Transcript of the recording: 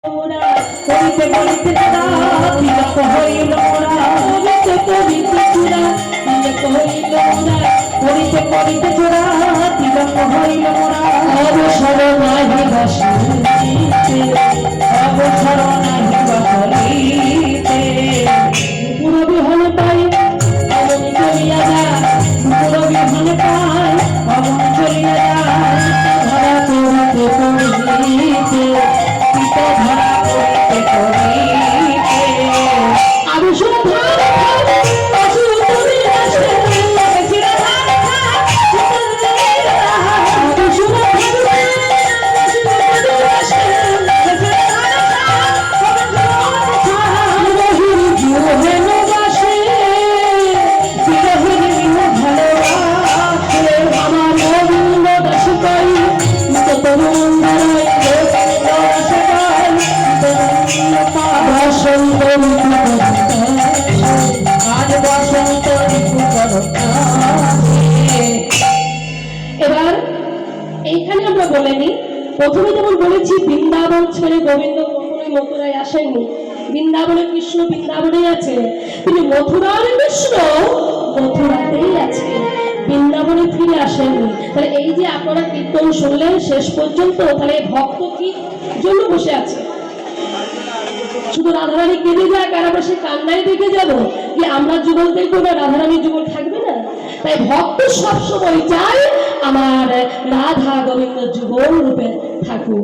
করিতে করিতে চূড়া তিলক হইল মোরা করিতে করিতে চূড়া তিলক হইল মোরা করিতে করিতে চূড়া তিলক হইল মোরা অবসর নাহি বসিতে অবসর নাহি বসিতে পুরবি হল পাই অবনি চলিয়া যায় পুরবি হল পাই অবনি চলিয়া যায় ধরা করিতে করিতে ধরা করিতে করিতে আমি সুধার পশু তুমি আসে চিরা ধার আমি সুধার আসে চিরা ধার রহির জীবন বাসে বিরহের ভালোবাসে আমার গোবিন্দ দাস পাই তরুণ এবার এইখানে আমরা বলে নিই, প্রথমে যেমন বলেছি বৃন্দাবন ছেড়ে গোবিন্দ কখনোই মথুরায় আসেননি। বৃন্দাবনে কৃষ্ণ বৃন্দাবনেই আছে, কিন্তু মথুরার কৃষ্ণ মথুরাতেই আছে, বৃন্দাবনে ফিরে আসেননি। তাহলে এই যে আপনারা কীর্তন শুনলেন শেষ পর্যন্ত, তাহলে ভক্ত কি জন্য বসে আছে? শুধু রাধারানী কেঁদে যায় আর আমরা সে কান্নায় দেখে যাবো যে আমরা যুগল দেখবো না, রাধারানীর যুগল থাকবে না? তাই ভক্ত সবসময় চায় আমার রাধা গোবিন্দ যুগল রূপে থাকুক।